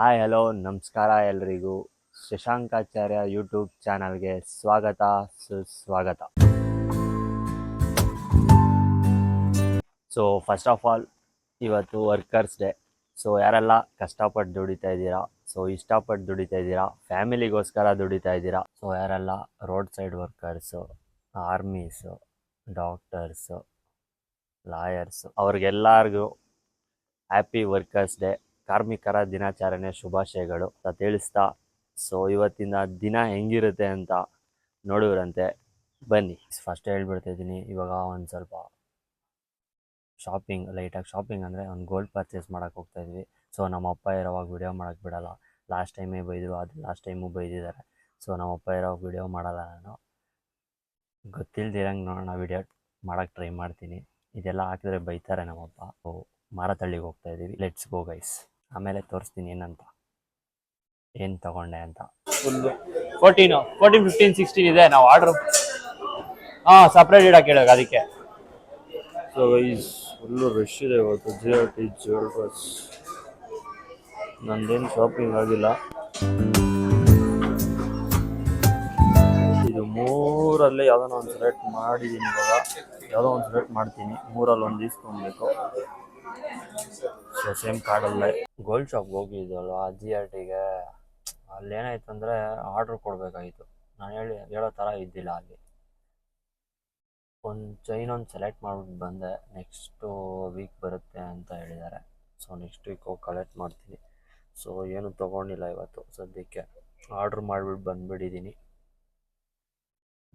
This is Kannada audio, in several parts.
ಹಾಯ್ ಹಲೋ ನಮಸ್ಕಾರ ಎಲ್ರಿಗೂ ಶಶಾಂಕಾಚಾರ್ಯ ಯೂಟ್ಯೂಬ್ ಚಾನಲ್ಗೆ ಸ್ವಾಗತ ಸುಸ್ವಾಗತ. ಸೊ ಫಸ್ಟ್ ಆಫ್ ಆಲ್ ಇವತ್ತು ವರ್ಕರ್ಸ್ ಡೇ. ಸೊ ಯಾರೆಲ್ಲ ಕಷ್ಟಪಟ್ಟು ದುಡಿತಾ ಇದ್ದೀರಾ, ಸೊ ಇಷ್ಟಪಟ್ಟು ದುಡಿತಾ ಇದ್ದೀರಾ, ಫ್ಯಾಮಿಲಿಗೋಸ್ಕರ ದುಡಿತಾ ಇದ್ದೀರಾ, ಸೊ ಯಾರೆಲ್ಲ road side workers, armies, doctors, lawyers, ಅವ್ರಿಗೆಲ್ಲರಿಗೂ ಹ್ಯಾಪಿ ವರ್ಕರ್ಸ್ ಡೇ, ಕಾರ್ಮಿಕರ ದಿನಾಚರಣೆ ಶುಭಾಶಯಗಳು ಅಂತ ತಿಳಿಸ್ತಾ, ಸೊ ಇವತ್ತಿನ ದಿನ ಹೆಂಗಿರುತ್ತೆ ಅಂತ ನೋಡಿವ್ರಂತೆ. ಬನ್ನಿ ಫಸ್ಟ್ ಹೇಳ್ಬಿಡ್ತಾ ಇದ್ದೀನಿ. ಇವಾಗ ಒಂದು ಸ್ವಲ್ಪ ಶಾಪಿಂಗ್, ಲೈಟಾಗಿ ಶಾಪಿಂಗ್ ಅಂದರೆ ಒಂದು ಗೋಲ್ಡ್ ಪರ್ಚೇಸ್ ಮಾಡೋಕ್ಕೆ ಹೋಗ್ತಾ ಇದ್ವಿ. ಸೊ ನಮ್ಮ ಅಪ್ಪ ಇರೋವಾಗ ವಿಡಿಯೋ ಮಾಡೋಕ್ಕೆ ಬಿಡೋಲ್ಲ. ಲಾಸ್ಟ್ ಟೈಮೇ ಬೈದರು, ಅದು ಲಾಸ್ಟ್ ಟೈಮು ಬೈದಿದ್ದಾರೆ. ಸೊ ನಮ್ಮ ಅಪ್ಪ ಇರೋವಾಗ ವಿಡಿಯೋ ಮಾಡಲ್ಲ. ನಾನು ಗೊತ್ತಿಲ್ದಿರಂಗೆ ನೋಡೋಣ ವಿಡಿಯೋ ಮಾಡೋಕ್ಕೆ ಟ್ರೈ ಮಾಡ್ತೀನಿ. ಇದೆಲ್ಲ ಹಾಕಿದ್ರೆ ಬೈತಾರೆ ನಮ್ಮಪ್ಪ. ಸೊ ಮಾರತಳ್ಳಿಗೆ ಹೋಗ್ತಾ ಇದ್ದೀವಿ. Let's go guys. ಆಮೇಲೆ ತೋರಿಸ್ತೀನಿ ಏನಂತ, ಏನು ತಗೊಂಡೆ ಅಂತ. ಫುಲ್ಲು 14, 15, 16 ಇದೆ. ನಾವು ಆರ್ಡ್ರು ಸಪ್ರೇಟ್ ಇಡಕ್ಕೆ ಹೇಳೋಕೆ, ಅದಕ್ಕೆ. ಸೊ ಈಸ್ ಫುಲ್ಲು ರಶ್ ಇದೆ ಇವತ್ತು. ಜಿಯೋಟಿ ಜ್ಯುವೆಲ್ರಸ್. ನಂದೇನು ಶಾಪಿಂಗ್ ಆಗಿಲ್ಲ. ಇದು 3ರಲ್ಲಿ ಯಾವುದೋ ಒಂದು ಸೆಲೆಕ್ಟ್ ಮಾಡಿದ್ದೀನಿ. ಇವಾಗ ಯಾವುದೋ ಒಂದು ಸೆಲೆಕ್ಟ್ ಮಾಡ್ತೀನಿ. 3ರಲ್ಲಿ ಒಂದು ಇಸ್ಕೊಬೇಕು. ಸೊ ಸೇಮ್ ಕಾರ್ಡಲ್ಲೇ ಗೋಲ್ಡ್ ಶಾಪ್ಗೆ ಹೋಗಿದ್ದಲ್ವ GRTಗೆ. ಅಲ್ಲೇನಾಯ್ತು ಅಂದರೆ ಆರ್ಡ್ರ್ ಕೊಡಬೇಕಾಗಿತ್ತು. ನಾನು ಹೇಳೋ ಥರ ಇದ್ದಿಲ್ಲ. ಅಲ್ಲಿ ಒಂದು ಚೈನ್ ಒಂದು ಸೆಲೆಕ್ಟ್ ಮಾಡಿಬಿಟ್ಟು ಬಂದೆ. ನೆಕ್ಸ್ಟು ವೀಕ್ ಬರುತ್ತೆ ಅಂತ ಹೇಳಿದ್ದಾರೆ. ಸೊ ನೆಕ್ಸ್ಟ್ ವೀಕ್ ಹೋಗಿ ಕಲೆಕ್ಟ್ ಮಾಡ್ತೀನಿ. ಸೊ ಏನು ತೊಗೊಂಡಿಲ್ಲ ಇವತ್ತು ಸದ್ಯಕ್ಕೆ. ಆರ್ಡ್ರ್ ಮಾಡಿಬಿಟ್ಟು ಬಂದುಬಿಟ್ಟಿದ್ದೀನಿ.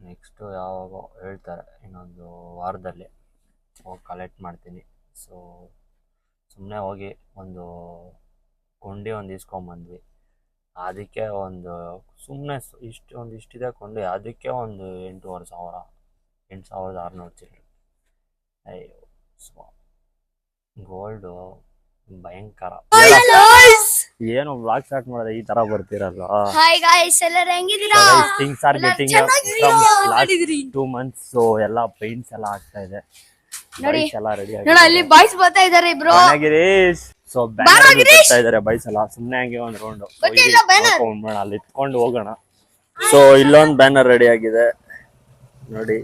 ನೆಕ್ಸ್ಟು ಯಾವಾಗೋ ಹೇಳ್ತಾರೆ, ಇನ್ನೊಂದು ವಾರದಲ್ಲಿ ಹೋಗಿ ಕಲೆಕ್ಟ್ ಮಾಡ್ತೀನಿ. ಸೊ ಸುಮ್ಮನೆ ಹೋಗಿ ಒಂದು ಕೊಂಡಿ ಒಂದು ಇಸ್ಕೊಂಬಂದ್ವಿ. ಅದಕ್ಕೆ ಒಂದು ಸುಮ್ಮನೆ ಇಷ್ಟಿದೆ ಕೊಂಡಿ, ಅದಕ್ಕೆ ಒಂದು 8,500, 8,600 ಚಿಲ್ಲರೆ. ಅಯ್ಯೋ ಗೋಲ್ಡು ಭಯಂಕರ. ಏನು ವ್ಲಾಗ್ ಸ್ಟಾರ್ಟ್ ಮಾಡಿದೆ ಈ ತರ ಬರ್ತಿರಲ್ಲ. Things are getting from last 2 months. So ಎಲ್ಲ ಪೇಂಟ್ಸ್ ಎಲ್ಲ ಆಗ್ತಾ ಇದೆ. ನೋಡಿ ಎಲ್ಲ ರೆಡಿ ನೋಡಿ, ಅಲ್ಲಿ ಬಾಯ್ಸ್ ಬರ್ತಾ ಇದ್ದಾರೆ ಬ್ರೋ. ಗಿರೀಶ್. ಸೊ ಬ್ಯಾನರ್ ಬರ್ತಾ ಇದಾರೆ ಬಾಯ್ಸ್ ಎಲ್ಲ. ಸುಮ್ಮನೆ ಹಂಗೆ ಒಂದು ರೌಂಡ್ ಅಲ್ಲಿ ಇಟ್ಕೊಂಡು ಹೋಗೋಣ. ಸೊ ಇಲ್ಲೊಂದು ಬ್ಯಾನರ್ ರೆಡಿ ಆಗಿದೆ ನೋಡಿ.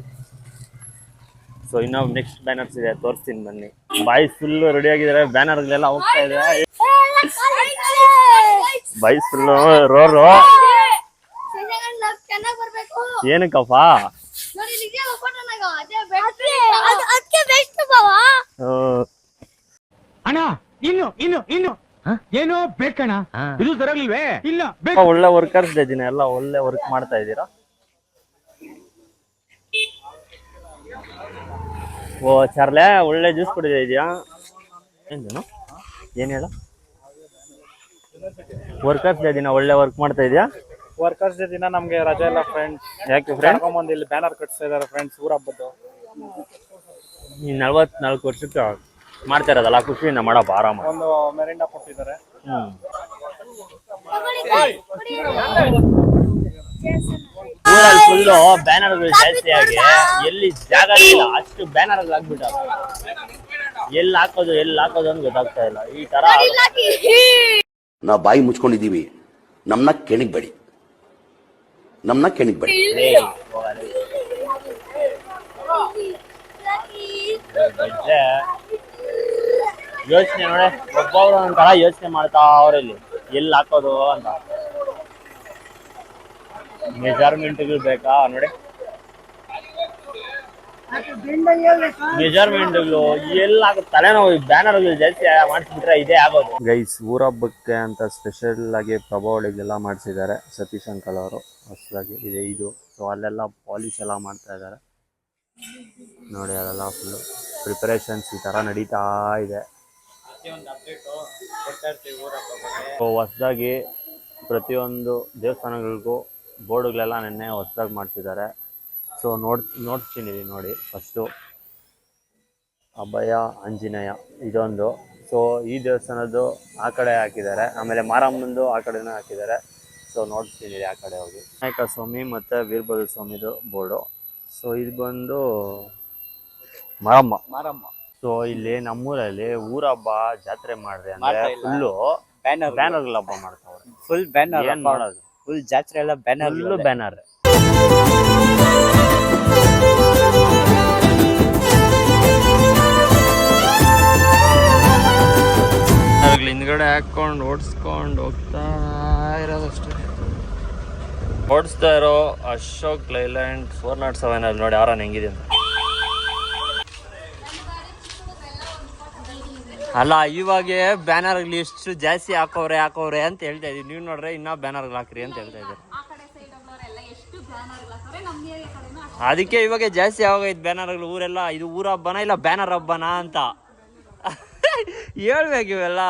ಸೊ ಇನ್ನೊಂದು ನೆಕ್ಸ್ಟ್ ಬ್ಯಾನರ್ಸ್ ಇದೆ, ತೋರಿಸ್ತೀನಿ ಬನ್ನಿ. ಬಾಯ್ಸ್ ಫುಲ್ ರೆಡಿ ಆಗಿದ್ದಾರೆ. ಬ್ಯಾನರ್ಗಳೆಲ್ಲ ಹೋಗ್ತಾ ಇದೆ. ಬಾಯ್ಸ್ ಫುಲ್ ರೋ ಏನಕ್ಕಪ್ಪ? ಅಣ್ಣ ಇನ್ನು ಏನೋ ಬೇಕಣ್ಣ, ಇದು ಸರಿಯಾಗಿಲ್ವೇ? ಇಲ್ಲ, ಒಳ್ಳೆ ವರ್ಕರ್ಸ್ ಡೇ ದಿನ ಎಲ್ಲ ಒಳ್ಳೆ ವರ್ಕ್ ಮಾಡ್ತಾ ಇದ್ದೀರಾ. ಓ ಚಾರ್ಲೆ, ಒಳ್ಳೆ ಜ್ಯೂಸ್ ಕುಡಿತಾ ಇದೆಯಾ? ಏನು ಹೇಳ? ವರ್ಕರ್ಸ್ ಡೇ ದಿನ ಒಳ್ಳೆ ವರ್ಕ್ ಮಾಡ್ತಾ ಇದೆಯಾ? ವರ್ಕರ್ಸ್ ಡೇ ದಿನ ನಮ್ಗೆ ರಜೆ ಇಲ್ಲ ಫ್ರೆಂಡ್ಸ್. ಯಾಕೆ ಫ್ರೆಂಡ್ಸ್? ಬಂದು ಇಲ್ಲಿ ಬ್ಯಾನರ್ ಕಟ್ಸ್ತಾ ಇದಾರೆ ಫ್ರೆಂಡ್ಸ್, ಊರ ಹಬ್ಬದ್ದು. ಈ 44 ವರ್ಷಕ್ಕೆ ಮಾಡ್ತಾ ಇರೋದಲ್ಲ, ಖುಷಿಯಿಂದ ಮಾಡಪ್ಪ ಆರಾಮ. ಒಂದು ಮೆರಿಂಡಾ ಕೊಟ್ಟಿದ್ದಾರೆ. ಊರಲ್ಲಿ ಫುಲ್ಲು ಬ್ಯಾನರ್ಗಳು ಜಾಸ್ತಿ ಆಗಿ ಎಲ್ಲಿ ಜಾಗ ಇಲ್ಲ, ಅಷ್ಟು ಬ್ಯಾನರ್ಗಳು ಹಾಕ್ಬಿಟ್ಟ. ಎಲ್ಲಿ ಹಾಕೋದು ಅಂತ ಗೊತ್ತಾಗ್ತಾ ಇಲ್ಲ. ಈ ತರ ನಾವು ಬಾಯಿ ಮುಚ್ಕೊಂಡಿದೀವಿ, ನಮ್ಮನ್ನ ಕೆಣಿಗ್ಬೇಡಿ. ಯೋಚನೆ ನೋಡಿ, ಒಬ್ಬೊಬ್ರು ಒಂಥರ ಯೋಚನೆ ಮಾಡ್ತಾ ಅವ್ರಲ್ಲಿ ಎಲ್ಲಿ ಹಾಕೋದು ಅಂತ. ಮೆಜರ್ಮೆಂಟ್ಗಳು ಬೇಕಾ ನೋಡಿ, ಮೆಜರ್ಮೆಂಟ್ಗಳು ಎಲ್ಲ ತಲೆನೋವು. ಬ್ಯಾನರ್ಗಳು ಜಾಸ್ತಿ ಮಾಡಿಸ್ಬಿಟ್ರೆ ಇದೇ ಆಗೋದು. ಗೈಸ್, ಊರ ಹಬ್ಬಕ್ಕೆ ಅಂತ ಸ್ಪೆಷಲ್ ಆಗಿ ಪ್ರಭಾವಳಿಗೆಲ್ಲ ಮಾಡಿಸಿದ್ದಾರೆ ಸತೀಶ್ ಅಂಕಲ್ ಅವರು. ಹೊಸದಾಗಿ ಇದೆ ಇದು. ಸೊ ಅಲ್ಲೆಲ್ಲ ಪಾಲಿಶ್ ಎಲ್ಲ ಮಾಡ್ತಾ ಇದ್ದಾರೆ ನೋಡಿ. ಅಲ್ಲೆಲ್ಲ ಫುಲ್ಲು ಪ್ರಿಪರೇಷನ್ಸ್ ಈ ಥರ ನಡೀತಾ ಇದೆ. ಹೊಸದಾಗಿ ಪ್ರತಿಯೊಂದು ದೇವಸ್ಥಾನಗಳಿಗೂ ಬೋರ್ಡ್ಗಳೆಲ್ಲ ನೆನ್ನೆ ಹೊಸದಾಗಿ ಮಾಡಿಸಿದ್ದಾರೆ. ಸೊ ನೋಡ್ತೀನಿ ನೋಡಿ. ಫಸ್ಟು ಅಭಯ ಆಂಜನೇಯ ಇದೊಂದು. ಸೊ ಈ ದೇವಸ್ಥಾನದ್ದು ಆ ಕಡೆ ಹಾಕಿದ್ದಾರೆ, ಆಮೇಲೆ ಮಾರಮ್ಮಂದು ಆ ಕಡೆನೂ ಹಾಕಿದ್ದಾರೆ. ಸೊ ನೋಡ್ತೀನಿ ಆ ಕಡೆ ಹೋಗಿ. ವಿನಾಯಕ ಸ್ವಾಮಿ ಮತ್ತು ವೀರಭದ್ರ ಸ್ವಾಮಿದು ಬೋರ್ಡು. ಸೊ ಇದು ಬಂದು ಮಾರಮ್ಮ. ಮಾರಮ್ಮ. ಸೊ ಇಲ್ಲಿ ನಮ್ಮೂರಲ್ಲಿ ಊರ ಹಬ್ಬ ಜಾತ್ರೆ ಮಾಡಿದೆ ಅಂದರೆ ಫುಲ್ಲು ಬ್ಯಾನರ್ಗಳು ಹಬ್ಬ ಮಾಡ್ತಾವ್ರೆ. ಫುಲ್ ಬ್ಯಾನರ್ ಏನ್ ಮಾಡೋದು, ಫುಲ್ ಜಾತ್ರೆ ಎಲ್ಲ ಬ್ಯಾನರ್ ಫುಲ್ಲು ಬ್ಯಾನರ್. ಹಿಂದ್ಗಡೆ ಹಾಕೊಂಡು ಓಡಿಸ್ಕೊಂಡು ಹೋಗ್ತಾ ಇರೋದಷ್ಟೇ. ಓಡಿಸ್ತಾ ಇರೋ ಅಶೋಕ್ ಲೈಲ್ಯಾಂಡ್ 407 ಅಲ್ಲಿ ನೋಡಿ ಯಾರನ್ನ ಹೆಂಗಿದೆ ಅಂತ. ಅಲ್ಲ ಇವಾಗ ಬ್ಯಾನರ್ಗಳು ಎಷ್ಟು ಜಾಸ್ತಿ ಹಾಕವ್ರೆ ಅಂತ ಹೇಳ್ತಾ ಇದೀವಿ. ನೀವು ನೋಡ್ರೆ ಇನ್ನೂ ಬ್ಯಾನರ್ಗಳು ಹಾಕ್ರಿ ಅಂತ ಹೇಳ್ತಾ ಇದ್ದಾರೆ. ಅದಕ್ಕೆ ಇವಾಗ ಜಾಸ್ತಿ ಆಗೋಗೈತೆ ಬ್ಯಾನರ್ಗಳು. ಊರೆಲ್ಲ ಇದು ಊರ ಹಬ್ಬನ ಇಲ್ಲ ಬ್ಯಾನರ್ ಹಬ್ಬನ ಅಂತ ಹೇಳ್ಬೇಕು ಇವೆಲ್ಲ.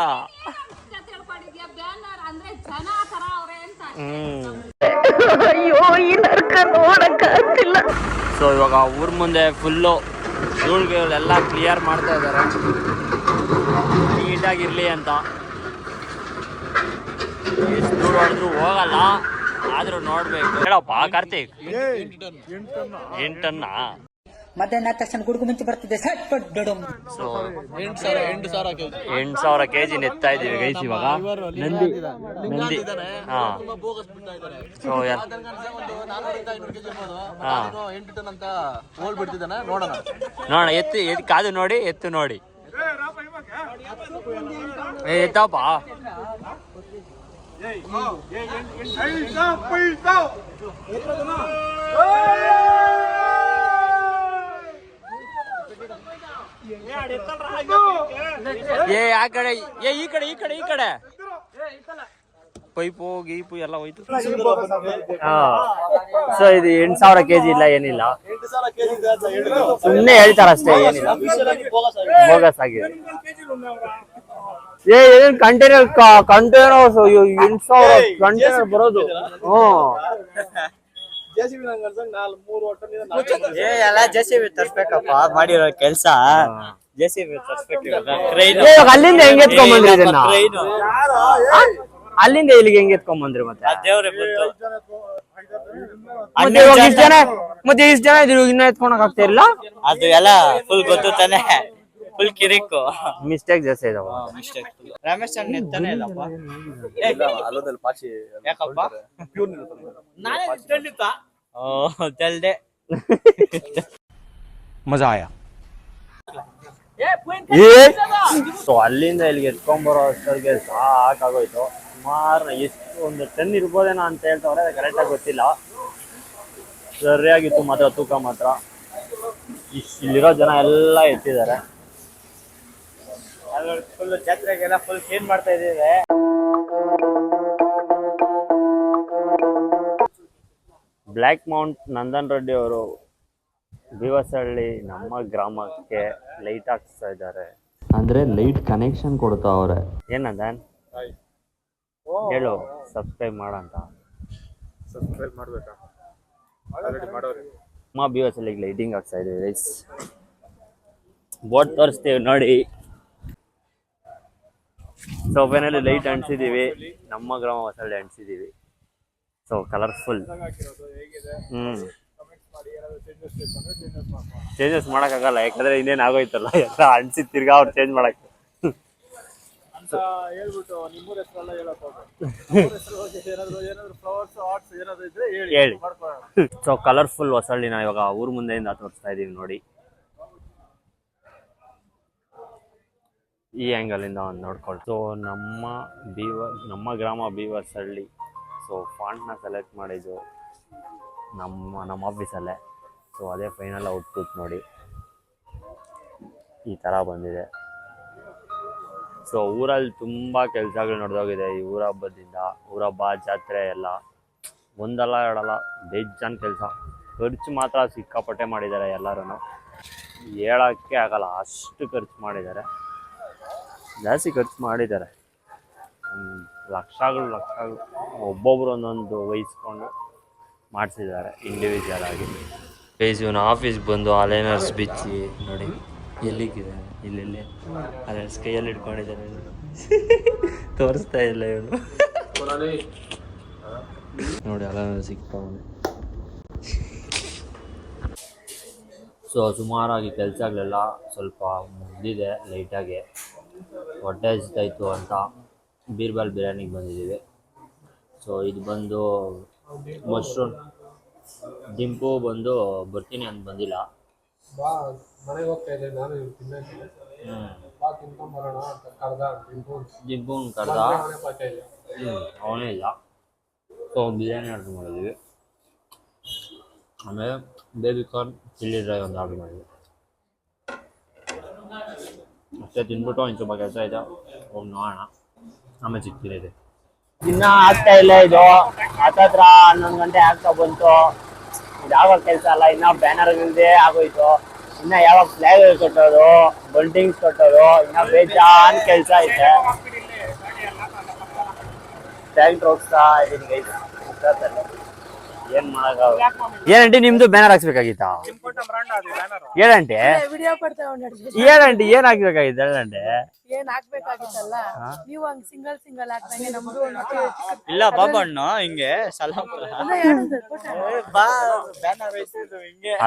ಸೊ ಇವಾಗ ಊರ್ ಮುಂದೆ ಫುಲ್ಲು ಧೂಳುಗಳೆಲ್ಲ ಕ್ಲಿಯರ್ ಮಾಡ್ತಾ ಇದ್ದಾರೆ ನೀಟಾಗಿರ್ಲಿ ಅಂತ. ಎಷ್ಟು ದೂರ ಹೊಡೆದ್ರು ಹೋಗಲ್ಲ, ಆದ್ರೂ ನೋಡ್ಬೇಕು. ಹೇಳಪ್ಪ ಕಾರ್ತಿಕ್, 8 ಟನ್ನ ಮಧ್ಯಾಹ್ನ ತಕ್ಷಣ ಗುಡುಗು ಮಿಂಚು ಬರ್ತಿದೆ. ಸೊ 8,000 kg ನೆತ್ತಾ ಇದೀವಿ ಗೈಸ್ ಇವಾಗ. ನಂದಿ ಹಾ. ಸೊ ನೋಡೋಣ ಎತ್ತು ಕಾದು ನೋಡಿ, ಎತ್ತು ನೋಡಿ. ಎತ್ತಪ್ಪ ಆ ಕಡೆ ಈ ಕಡೆ ಪೈಪು ಗೀಪು ಎಲ್ಲ ಹೋಯ್ತು. ಸೊ ಇದು 8,000 kg ಇಲ್ಲ, ಏನಿಲ್ಲ, ಸುಮ್ಮನೆ ಹೇಳ್ತಾರಷ್ಟೇ, ಏನಿಲ್ಲ, ಬೋಗಸ್ ಆಗಿದೆ. ಏನ್ ಕಂಟೈನರ್ 8,000 ಕಂಟೈನರ್ ಬರೋದು. ಎಲ್ಲ ಜೆಸಿಬಿ ತರ್ಸ್ಬೇಕಪ್ಪ ಮಾಡಿರೋ ಕೆಲ್ಸ. ಜೆಸಿಬಿ ತರ್ಸ್ಬೇಕು. ಅಲ್ಲಿಂದ ಹೆಂಗ್ ಎತ್ಕೊಂಡ್ಬಂದ್ರಿ ಇದನ್ನ? ಅಲ್ಲಿಂದ ಇಲ್ಲಿಗೆ ಹೆಂಗ್ ಎತ್ಕೊಂಡ್ಬಂದ್ರಿ? ಮತ್ತೆ ಇಷ್ಟ ಜನ ಇದ್ರು, ಇನ್ನ ಎತ್ಕೊಳಕ್ ಆಗ್ತಾ ಇಲ್ಲ. ಅದು ಎಲ್ಲ ಫುಲ್ ಗೊತ್ತು ತಾನೆ, ಫುಲ್ ಕಿರಿಕು. ಮಿಸ್ಟೇಕ್ ಜಾಸ್ತಿ ಇದಾವ. ರಮೇಶ್ ಅಣ್ಣ ಎತ್ತಾನೆ ಇಲ್ಲಪ್ಪ. ಯಾಕಪ್ಪ? ಜಲ್ದೆ ಮಜಾ ಆಯಾ. ಸೊ ಅಲ್ಲಿಂದ ಇಲ್ಲಿಗೆ ಎತ್ಕೊಂಡ್ಬರೋ ಅಷ್ಟೊತ್ತಿಗೆ ಸಾಕಾಗೋಯ್ತು. ಸುಮಾರು ಎಷ್ಟು ಒಂದು 10 ಇರ್ಬೋದೇನೋ ಅಂತ ಹೇಳ್ತವ್ರೆ, ಕರೆಕ್ಟಾಗಿ ಗೊತ್ತಿಲ್ಲ. ಸರಿಯಾಗಿತ್ತು ಮಾತ್ರ, ತೂಕ ಮಾತ್ರ. ಇಲ್ಲಿರೋ ಜನ ಎಲ್ಲ ಎತ್ತಿದ್ದಾರೆ. ಫುಲ್ ಜಾತ್ರೆಗೆಲ್ಲ ಫುಲ್ ಕ್ಲೀನ್ ಮಾಡ್ತಾ ಇದೀವಿ. ಬ್ಲ್ಯಾಕ್ ಮೌಂಟ್ ನಂದನ್ ರೆಡ್ಡಿ ಅವರು ಬೀವಸಹಳ್ಳಿ ನಮ್ಮ ಗ್ರಾಮಕ್ಕೆ ಲೈಟ್ ಹಾಕ್ಸ್ತಾ ಇದ್ದಾರೆ. ಅಂದ್ರೆ ಲೈಟ್ ಕನೆಕ್ಷನ್ ಕೊಡ್ತಾವ್ರೆ. ಏನಂದನ್ ಹೇಳು, ಸಬ್ಸ್ಕ್ರೈಬ್ ಮಾಡಂತ. ಸಬ್ಸ್ಕ್ರೈಬ್ ಮಾಡ್ಬೇಕಾ? ಆಲ್ರೆಡಿ ಮಾಡೋರಿ. ನಮ್ಮ ಬೀವಸಹಳ್ಳಿಗೆ ಲೈಟಿಂಗ್ ಹಾಕ್ಸ್ತಾ ಇದೀವಿ ಗೈಸ್. ಬೋರ್ಡ್ ತೋರಿಸ್ತೀವಿ ನೋಡಿ. ಸೊ ಫೈನಲಿ ಲೈಟ್ ಅಂಟಿಸಿದೀವಿ, ನಮ್ಮ ಗ್ರಾಮ ಹೊಸಳ್ಳಿ ಅಂಟಿಸಿದೀವಿ. So colourful. ಚೇಂಜಸ್ ಮಾಡಕ್ಕಾಗಲ್ಲ, ಯಾಕಂದ್ರೆ ಇನ್ನೇನು ಆಗೋಯ್ತಲ್ಲ, ಎಲ್ಲ ಅಂಟಿಸಿ ತಿರ್ಗಾ ಅವ್ರು ಚೇಂಜ್ ಮಾಡಕ್ ಹೇಳಿ. ಸೊ ಕಲರ್ಫುಲ್ ಹೊಸಳ್ಳಿನ ಇವಾಗ ಊರ್ ಮುಂದೆಯಿಂದ ತೋರಿಸ್ತಾ ಇದೀವಿ ನೋಡಿ. ಈ ಆ್ಯಂಗಲ್ ಇಂದ ಒಂದು ನೋಡ್ಕೊಳ್ಳಿ. ಸೊ ನಮ್ಮ ಗ್ರಾಮ ಬೀವಸಹಳ್ಳಿ. ಸೊ ಫಾಂಟ್ನ ಸೆಲೆಕ್ಟ್ ಮಾಡಿದ್ದು ನಮ್ಮ ಆಫೀಸಲ್ಲೇ. ಸೊ ಅದೇ ಫೈನಲ್ ಔಟ್ಪುಟ್ ನೋಡಿ, ಈ ಥರ ಬಂದಿದೆ. ಸೊ ಊರಲ್ಲಿ ತುಂಬ ಕೆಲಸಗಳು ನಡೆದೋಗಿದೆ ಈ ಊರ ಹಬ್ಬದಿಂದ. ಊರಹಬ್ಬ ಜಾತ್ರೆ ಎಲ್ಲ ಒಂದಲ್ಲ ಎರಡಲ್ಲ ಬೇಜಾನ್ ಕೆಲಸ. ಖರ್ಚು ಮಾತ್ರ ಸಿಕ್ಕಾಪಟ್ಟೆ ಮಾಡಿದ್ದಾರೆ ಎಲ್ಲರೂ, ಹೇಳೋಕ್ಕೆ ಆಗಲ್ಲ ಅಷ್ಟು ಖರ್ಚು ಮಾಡಿದ್ದಾರೆ. ಜಾಸ್ತಿ ಖರ್ಚು ಮಾಡಿದ್ದಾರೆ, ಲಕ್ಷಗಳು ಒಬ್ಬೊಬ್ರು ಒಂದೊಂದು ವಹಿಸ್ಕೊಂಡು ಮಾಡಿಸಿದ್ದಾರೆ ಇಂಡಿವಿಜುವಲ್ ಆಗಿ. ಗೈಸ್ ಇವನು ಆಫೀಸ್ಗೆ ಬಂದು ಅಲೈನರ್ಸ್ ಬಿಚ್ಚಿ ನೋಡಿ ಎಲ್ಲಿಗಿದೆ, ಇಲ್ಲೆಲ್ಲೇ ಅಲೈನರ್ಸ್ ಕೈಯಲ್ಲಿ ಇಟ್ಕೊಂಡಿದ್ದಾರೆ. ತೋರಿಸ್ತಾ ಇಲ್ಲ ಇವನು ನೋಡಿ, ಅಲೈನರ್ ಸಿಗ್ತಾವನು. ಸೊ ಸುಮಾರಾಗಿ ಕೆಲಸಗಳೆಲ್ಲ ಸ್ವಲ್ಪ ಮುಗಿದಿದೆ ಲೈಟಾಗಿ. ಹೊಟ್ಟೆ ಹಸಿತಾಯಿತು ಅಂತ ಬೀರ್ಬಲ್ ಬಿರಿಯಾನಿಗೆ ಬಂದಿದ್ದೀವಿ. ಸೊ ಇದು ಬಂದು ಮಶ್ರೂಮ್. ದಿಂಪು ಬಂದು ಬರ್ತೀನಿ ಅಂತ ಬಂದಿಲ್ಲ. ಮನೆಗೆ ಹೋಗ್ತಾ ಇದ್ದೆ ನಾನು ತಿನ್ನಕ್ಕೆ. ಬಾ ತಿನ್ಕೊಂಬರೋಣ ಅಂತ ಕರ್ದ ದಿಂಪುನ್ ಕರ್ದ, ಅವನೇ ಇಲ್ಲ. ಸೊ ಬಿರಿಯಾನಿ ಆರ್ಡ್ರ್ ಮಾಡಿದ್ವಿ. ಆಮೇಲೆ ಬೇಬಿ ಕಾರ್ನ್ ಚಿಲ್ಲಿ ಡ್ರೈ ಒಂದು ಆರ್ಡ್ರ್ ಮಾಡಿದ್ವಿ. ಅಷ್ಟೇ ತಿನ್ಬಿಟ್ಟು ಇನ್ನು ಸ್ವಲ್ಪ ಕೆಲಸ ಇದೆ, ಹೋಗಿ ನೋಡೋಣ, ಆಮೇಲೆ ಸಿಗ್ತೀನಿ. ಇನ್ನ ಆಗ್ತಾ ಇಲ್ಲ, ಇದು ಹತ್ತತ್ರ 11 ಗಂಟೆ ಆಗ್ತಾ ಬಂತು. ಇದಾಗೋ ಕೆಲಸ ಅಲ್ಲ. ಇನ್ನ ಬ್ಯಾನರ್ ಇಲ್ಲದೆ ಆಗೋಯ್ತು. ಇನ್ನ ಯಾವಾಗ ಫ್ಲಾಗ್ ಕಟ್ಟೋದು, ಬಂಟಿಂಗ್ಸ್ ಕಟ್ಟೋದು, ಇನ್ನ ಬೇಜಾನ್ ಕೆಲಸ ಐತೆ. ಟ್ಯಾಂಕ್ ಹೋಗ್ತಾ ಇದೀನಿ ಗೈಸ್. ಏನ್ ಮಾಡಕ್ಕಾಗ. ಏನಂಟಿ ನಿಮ್ದು ಬ್ಯಾನರ್ ಹಾಕ್ಸ್ಬೇಕಾಗಿತ್ತಾ? ಏನಂಟಿ ಏನಂಟಿ ಏನ್ ಹಾಕ್ಬೇಕಾಗಿತ್ತು? ಹೇಳಂಟಿ ಏನ್ ಹಾಕ್ಬೇಕಾಗಿತ್ತಲ್ಲ, ನೀವು ಹಂಗ್ ಸಿಂಗಲ್ ಸಿಂಗಲ್ ಹಾಕ್ದಂಗೆ ನಮ್ದು ಇಲ್ಲ ಬಾಬಣ್ಣ ಹಿಂಗೆ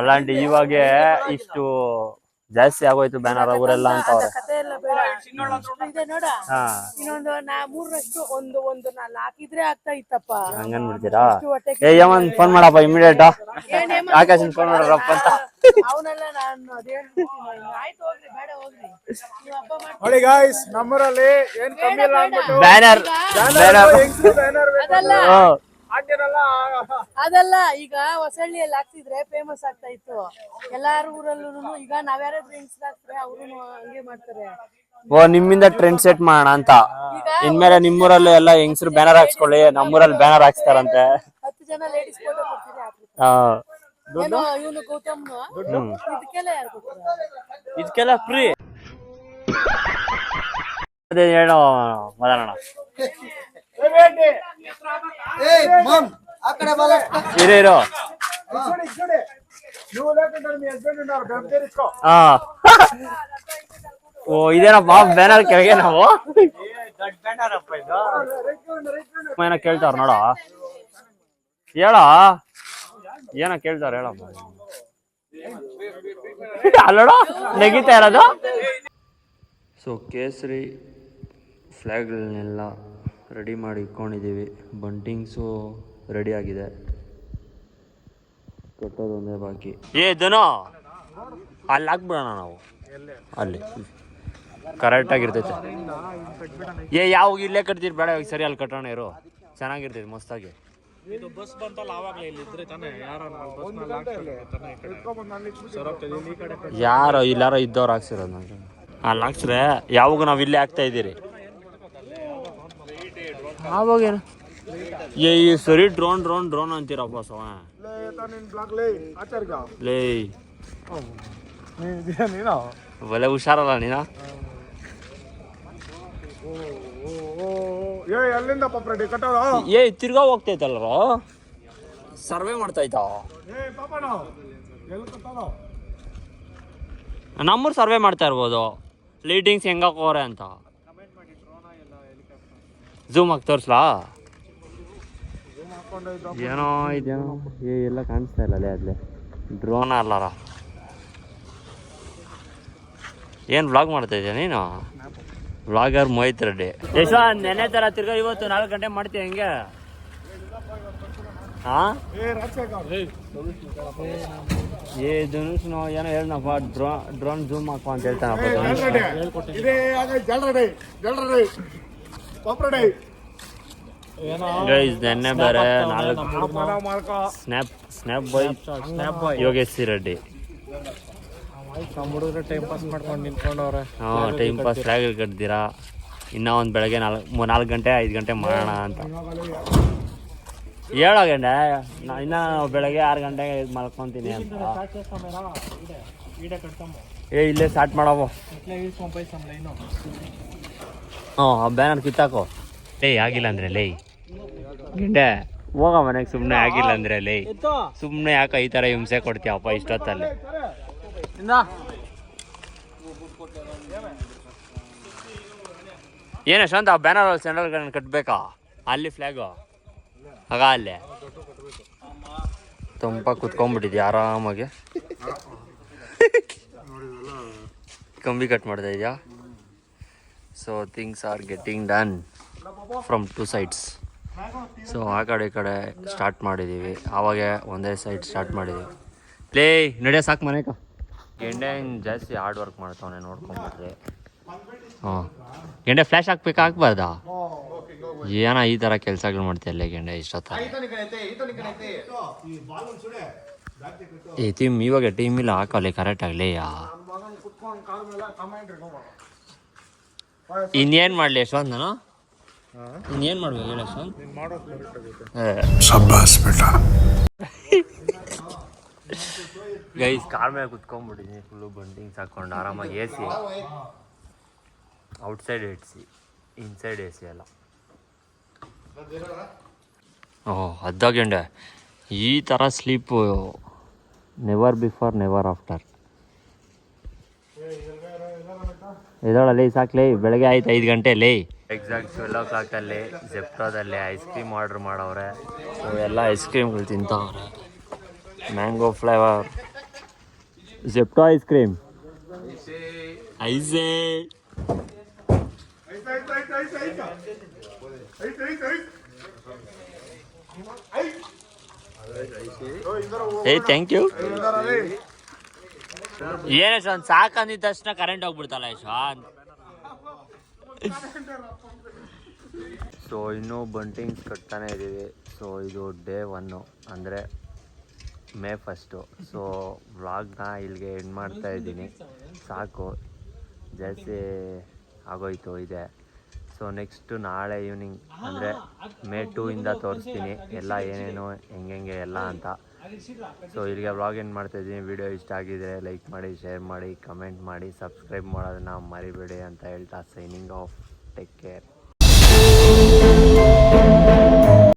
ಅಲ್ಲಾಂಟಿ ಇವಾಗ ಇಷ್ಟು ಜಾಸ್ತಿ ಆಗೋಯ್ತು ಬ್ಯಾನರ್ ಅವರೆಲ್ಲ ಅಂತ ಅವ್ರೆ. ಕತೆ ಎಲ್ಲ ಬೇಡ, ಇದೆ ನೋಡ. ಇನ್ನೊಂದು 3ರಷ್ಟು ಒಂದು 4 ಹಾಕಿದ್ರೆ ಆಗ್ತಾ ಇತ್ತಪ್ಪ. ಹಂಗನ್ಬಿಡ್ತೀರಾ? ಯಮನ್ ಫೋನ್ ಮಾಡಪ್ಪ ಇಮಿಡಿಯೇಟ್. ಆಕಾಶನ್ ಫೋನ್ ಮಾಡ್ರಪ್ಪ ಅಂತ. ಅವನೆಲ್ಲ ನಾನು ಅದ್ ಹೇಳ್ಬಿಡ್ತೀನಿ. ಆಯ್ತು ಹೋಗ್ರಿ, ಬೇಡ ಹೋಗ್ರಿ, ನೀವು ಹಬ್ಬ ಮಾಡಿ. ನೋಡಿ ಗಾಯ್ಸ್, ನಮ್ಮೂರಲ್ಲಿ ಏನ್ ಕಮ್ಮಿ ಇಲ್ಲ ಅಂದ್ಬಿಟ್ಟು ಬ್ಯಾನರ್ ಅದಲ್ಲ ಅದಲ್ಲ, ಈಗ ಹೊಸಳ್ಳಿಯಲ್ಲಿ ಹಾಕ್ತಿದ್ರೆ ಫೇಮಸ್ ಆಗ್ತಾ ಇತ್ತು ಎಲ್ಲಾರು ಊರಲ್ಲೂ. ಈಗ ನಾವ್ಯಾರಾದ್ರೂ ಹೆಂಗ್ಸ್ರು ಹಾಕ್ತಾರೆ, ಅವ್ರು ಹಂಗೆ ಮಾಡ್ತಾರೆ. ಓ, ನಿಮ್ಮಿಂದ ಟ್ರೆಂಡ್ ಸೆಟ್ ಮಾಡೋಣ ಅಂತ. ಇನ್ಮೇಲೆ ನಿಮ್ಮೂರಲ್ಲೂ ಎಲ್ಲ ಹೆಂಗಸರು ಬ್ಯಾನರ್ ಹಾಕ್ಸ್ಕೊಳ್ಳಿ, ನಮ್ಮೂರಲ್ಲಿ ಬ್ಯಾನರ್ ಹಾಕ್ಸ್ತಾರಂತೆ. 10 ಜನ ಲೇಡೀಸ್ ಫೋಟೋ ಕೊಡ್ತೀರಿ. ಇವನು ಗೌತಮ್ ಇದಕ್ಕೆಲ್ಲ ಯಾರು ಕೊಡ್ತಾರೆ? ಇದಕ್ಕೆಲ್ಲ ಫ್ರೀ. ಅದೇ ಹೇಳೋ ಮಾತಾಡೋಣ. ಇರೋ ಓ, ಇದೇನಪ್ಪ ಬ್ಯಾನರ್ ಕೆಳಗೆ ನಾವು ಏನೋ ಕೇಳ್ತಾರ ನೋಡ. ಹೇಳ ಏನೋ ಕೇಳ್ತಾರ, ಹೇಳಪ್ಪ. ಅಲ್ಲೋಡ ನೆಗಿತಾ ಇರೋದು. ಸೊ ಕೇಸರಿ ಫ್ಲ್ಯಾಗ್ಗಳನ್ನೆಲ್ಲ ರೆಡಿ ಮಾಡಿ ಇಟ್ಕೊಂಡಿದ್ದೀವಿ. ಬಂಟಿಂಗ್ಸು ರೆಡಿ ಆಗಿದೆ, ಕಟ್ಟೋದೊಂದೇ ಬಾಕಿ. ಧನು ಅಲ್ಲಿ ಹಾಕ್ಬಿಡೋಣ ನಾವು, ಅಲ್ಲಿ ಕರೆಕ್ಟಾಗಿರ್ತೈತೆ. ಯಾವ ಇಲ್ಲೇ ಕಟ್ತೀರಿ? ಬೇಡ, ಸರಿ ಅಲ್ಲಿ ಕಟ್ಟೋಣ. ಇರೋ ಚೆನ್ನಾಗಿರ್ತೈತೆ ಮಸ್ತಾಗಿ. ಬಸ್ ಬಂತಲ್ಲ ಆವಾಗಲೇ ಇಲ್ಲಿ ಇದ್ರೆ ತಾನೇ ಯಾರೋ ಇಲ್ಲಾರೋ ಇದ್ದವ್ರು ಹಾಕ್ಸಿರೋದು. ನಂಗೆ ಅಲ್ಲಿ ಹಾಕ್ಸ್ರೆ ಯಾವಾಗ ನಾವು ಇಲ್ಲೇ ಹಾಕ್ತಾ ಇದ್ದೀರಿ. ಆವಾಗೇನು ಸರಿ ಡ್ರೋನ್ ಡ್ರೋನ್ ಡ್ರೋನ್ ಅಂತೀರಪ್ಪ ಸವ ಲೇ. ಒಳ್ಳೆ ಹುಷಾರಲ್ಲ ನೀನು. ತಿರ್ಗಾ ಹೋಗ್ತೈತಲ್ರ, ಸರ್ವೆ ಮಾಡ್ತಾಯ್ತ. ನಮ್ಮೂರು ಸರ್ವೆ ಮಾಡ್ತಾ ಇರ್ಬೋದು, ಲೈಟಿಂಗ್ಸ್ ಹೆಂಗ ಹಾಕೋರೆ ಅಂತ. ಝೂಮ್ ಹಾಕಿ ತೋರಿಸ್ಲಾ? ಏನೋ ಇದೇನೋ ಎಲ್ಲ ಕಾಣಿಸ್ತಾ ಇಲ್ಲ ಅಲ್ಲೇ. ಅದ್ಲೆ ಡ್ರೋನ್ ಅಲ್ಲಾರ. ಏನು ವ್ಲಾಗ್ ಮಾಡ್ತಾ ಇದೆಯಾ ನೀನು? ವ್ಲಾಗರ್ ಮೋಹಿತ್ ರೆಡ್ಡಿ. ಯಶವಂತ್, ನೆನೆ ಥರ ತಿರ್ಗಾ ಇವತ್ತು 4 ಗಂಟೆ ಮಾಡ್ತೀಯ ಹೆಂಗೆ? ಹಾಂ ಧನುಷ್ ಏನೋ ಹೇಳನಪ್ಪ, ಡ್ರೋನ್ ಝೂಮ್ ಹಾಕೋ ಅಂತ ಹೇಳ್ತಾನಪ್ಪ. ಗೈಸ್ ನೆನ್ನೆ ಬೇರೆ 4 snap boy Yogesh C Reddy. ಹುಡುಗರು ಟೈಮ್ ಪಾಸ್ ಮಾಡ್ಕೊಂಡು ನಿಂತ್ಕೊಂಡವ್ರೆ. ಟೈಮ್ ಪಾಸ್ ಫ್ಲಾಗ್ ಕಟ್ತೀರಾ. ಇನ್ನೂ ಒಂದು ಬೆಳಗ್ಗೆ 4 ಗಂಟೆ 5 ಗಂಟೆ ಮಾಡೋಣ ಅಂತ ಹೇಳೋಗಂಡೆ. ಇನ್ನು ಬೆಳಗ್ಗೆ 6 ಗಂಟೆಗೆ ಮಲ್ಕೊತೀನಿ ಅಂತ. ಇಲ್ಲೇ ಸ್ಟಾರ್ಟ್ ಮಾಡವ. ಬ್ಯಾನರ್ ಕಿತ್ತಾಕೋ. ಆಗಿಲ್ಲ ಅಂದ್ರೆ ಲೇ ಗಿಂಡೆ ಹೋಗ ಮನೆಗೆ. ಸುಮ್ಮನೆ ಆಗಿಲ್ಲ ಅಂದ್ರೆ ಲೇ, ಸುಮ್ಮನೆ ಯಾಕೆ ಈ ಥರ ಹಿಂಸೆ ಕೊಡ್ತೀಯಪ್ಪ ಇಷ್ಟೊತ್ತಲ್ಲಿ? ಏನು ಶಾಂತ, ಆ ಬ್ಯಾನರ್ ಸೆಂಟ್ರಲ್ ಕಟ್ಬೇಕಾ? ಅಲ್ಲಿ ಫ್ಲ್ಯಾಗು ಆಗ ಅಲ್ಲೇ ತುಂಬ ಕುತ್ಕೊಂಡ್ಬಿಟ್ಟಿದ್ಯಾ ಆರಾಮಾಗಿ. ಕಂಬಿ ಕಟ್ ಮಾಡ್ತಾ ಇದೆಯಾ? So things are getting done. From 2 sides. So ಆ ಕಡೆ ಈ ಕಡೆ ಸ್ಟಾರ್ಟ್ ಮಾಡಿದ್ದೀವಿ. ಆವಾಗ ಒಂದೇ ಸೈಡ್ ಸ್ಟಾರ್ಟ್ ಮಾಡಿದ್ದೀವಿ. ಪ್ಲೇ ನಡೆಯ ಸಾಕು ಮನೆಕ ಗೆಂಡೆ ಜಾಸ್ತಿ ಹಾರ್ಡ್ ವರ್ಕ್ ಮಾಡ್ತಾವನೆ ನೋಡ್ಕೊಂಬಿಟ್ರೆ. ಹಾಂ ಗೆಂಡೆ ಫ್ಲ್ಯಾಶ್ ಹಾಕ್ಬಾರ್ದಾ? ಏನ ಈ ಥರ ಕೆಲಸಗಳು ಮಾಡ್ತೀಯಲ್ಲ ಗೆಂಡೆ ಇಷ್ಟೊತ್ತ. ಟೀಮ್ ಇವಾಗ ಟೀಮ್ ಇಲ್ಲ ಹಾಕಲ್ಲ ಕರೆಕ್ಟ್ ಆಗಲಿ. ಇನ್ನೇನು ಮಾಡಲಿ ಯಶವಂತ್ ನಾನು? ಇನ್ನೇನು ಮಾಡ್ಬೇಕು ಹೇಳಿ ಯಶವಂತ್? ಗೈಸ್ ಕಾರ್ ಮೇಲೆ ಕುತ್ಕೊಂಡ್ಬಿಟ್ಟಿದ್ದೀನಿ ಫುಲ್ಲು ಬಂಟಿಂಗ್ಸ್ ಹಾಕ್ಕೊಂಡು ಆರಾಮಾಗಿ. A C outside AC, inside AC ಅಲ್ಲ. ಓಹ್ ಅದ್ದಾಗೆಂಡೆ ಈ ಥರ sleep never before never after. ಇದರಲ್ಲಿ ಸಾಕ್ಲೇ ಬೆಳಗ್ಗೆ ಆಯ್ತು 5 ಗಂಟೆಯಲ್ಲಿ. ಎಕ್ಸಾಕ್ಟ್ 12 o'clock ಜೆಪ್ಟೋದಲ್ಲಿ ಐಸ್ ಕ್ರೀಮ್ ಆರ್ಡ್ರ್ ಮಾಡವ್ರೆ. ಸೊ ಎಲ್ಲ ಐಸ್ ಕ್ರೀಮ್ಗಳು ತಿಂತವ್ರೆ. Mango flavour Zepto ice cream. ಐಸೇ ಥ್ಯಾಂಕ್ ಯು. ಏನು ಯಶವಂತ್ ಸಾಕಂದಿದ ತಕ್ಷಣ ಕರೆಂಟ್ ಹೋಗ್ಬಿಡ್ತಲ್ಲ ಯಶವಂತ್. ಸೊ ಇನ್ನೂ ಬಂಟಿಂಗ್ಸ್ ಕಟ್ತಾನೆ ಇದ್ದೀವಿ. ಸೊ ಇದು ಡೇ 1 ಅಂದರೆ May 1. ಸೊ ವ್ಲಾಗ್ನ ಇಲ್ಲಿಗೆ ಎಂಡ್ ಮಾಡ್ತಾ ಇದ್ದೀನಿ. ಸಾಕು ಜಾಸ್ತಿ ಆಗೋಯ್ತು ಇದೆ. ಸೊ ನೆಕ್ಸ್ಟು ನಾಳೆ ಈವ್ನಿಂಗ್ ಅಂದರೆ May 2 ತೋರಿಸ್ತೀನಿ ಎಲ್ಲ ಏನೇನು ಹೆಂಗೆ ಎಲ್ಲ ಅಂತ. ಸೊ ಇಲ್ಲಿಗೆ ವ್ಲಾಗ್ ಎಂಡ್ ಮಾಡ್ತಾಯಿದ್ದೀನಿ. ವಿಡಿಯೋ ಇಷ್ಟ ಆಗಿದ್ರೆ ಲೈಕ್ ಮಾಡಿ, ಶೇರ್ ಮಾಡಿ, ಕಮೆಂಟ್ ಮಾಡಿ, ಸಬ್ಸ್ಕ್ರೈಬ್ ಮಾಡೋದನ್ನ ಮರಿಬೇಡಿ ಅಂತ ಹೇಳ್ತಾ ಸೈನಿಂಗ್ ಆಫ್. Take care.